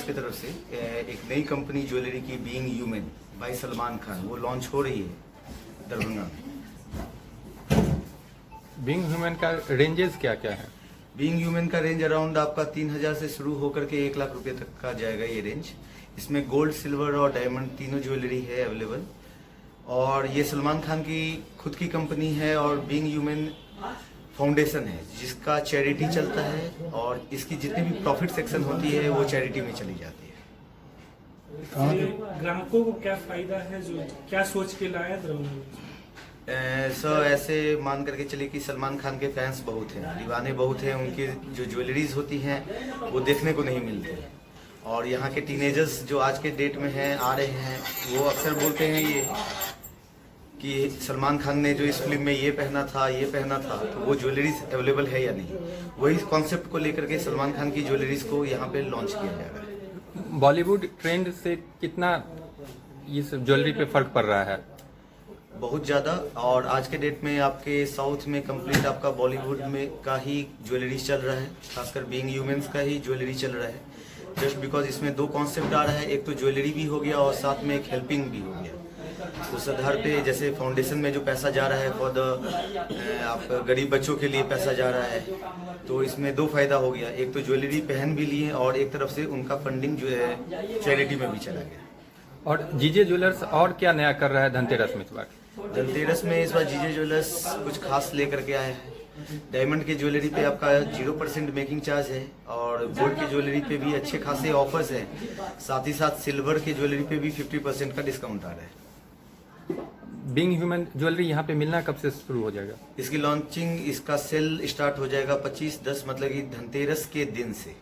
की तरफ से एक नई कंपनी ज्वेलरी की being human by Salman Khan वो लॉन्च हो रही है दरभंगा में। बीइंग ह्यूमन का रेंजेस क्या क्या है? बीइंग ह्यूमन का रेंज अराउंड आपका 3,000 से शुरू होकर के 1 लाख रुपए तक का जाएगा ये रेंज। इसमें गोल्ड, सिल्वर और डायमंड तीनों ज्वेलरी है अवेलेबल। और ये सलमान खान की खुद की कंपनी है और बीइंग ह्यूमन फाउंडेशन है जिसका चैरिटी चलता है और इसकी जितनी भी प्रॉफिट सेक्शन होती है वो चैरिटी में चली जाती है। इससे ग्राहकों को क्या फायदा है, जो क्या सोच के लाया दरभंगा? सर ऐसे मान करके चले कि सलमान खान के फैंस बहुत हैं, दीवाने बहुत हैं। उनकी जो ज्वेलरीज होती हैं वो देखने को नहीं मिलती। और यहाँ के टीनेजर्स जो आज के डेट में हैं आ रहे हैं वो अक्सर बोलते हैं ये कि सलमान खान ने जो इस फिल्म में ये पहना था तो वो ज्वेलरीज अवेलेबल है या नहीं। वही कॉन्सेप्ट को लेकर के सलमान खान की ज्वेलरीज को यहाँ पे लॉन्च किया जा रहा है। बॉलीवुड ट्रेंड से कितना ये सब ज्वेलरी पे फर्क पड़ रहा है? बहुत ज़्यादा। और आज के डेट में आपके साउथ में कंप्लीट आपका बॉलीवुड में का ही ज्वेलरी चल रहा है, खासकर बीइंग ह्यूमंस का ही ज्वेलरी चल रहा है। जस्ट बिकॉज इसमें दो कॉन्सेप्ट आ रहा है, एक तो ज्वेलरी भी हो गया और साथ में एक हेल्पिंग भी हो गया। उस आधार पे जैसे फाउंडेशन में जो पैसा जा रहा है फॉर द आप गरीब बच्चों के लिए पैसा जा रहा है, तो इसमें दो फायदा हो गया। एक तो ज्वेलरी पहन भी लिए और एक तरफ से उनका फंडिंग जो है चैरिटी में भी चला गया। और जीजे ज्वेलर्स और क्या नया कर रहा है धनतेरस में इस बार? धनतेरस में इस बार जीजे ज्वेलर्स कुछ खास लेकर के आए हैं। डायमंड के ज्वेलरी पे आपका 0% मेकिंग चार्ज है और गोल्ड के ज्वेलरी पे भी अच्छे खासे ऑफर्स हैं। साथ ही साथ सिल्वर के ज्वेलरी पे भी 50% का डिस्काउंट आ रहा है। बीइंग ह्यूमन ज्वेलरी यहाँ पे मिलना कब से शुरू हो जाएगा? इसकी लॉन्चिंग, इसका सेल स्टार्ट हो जाएगा 25/10 मतलब कि धनतेरस के दिन से।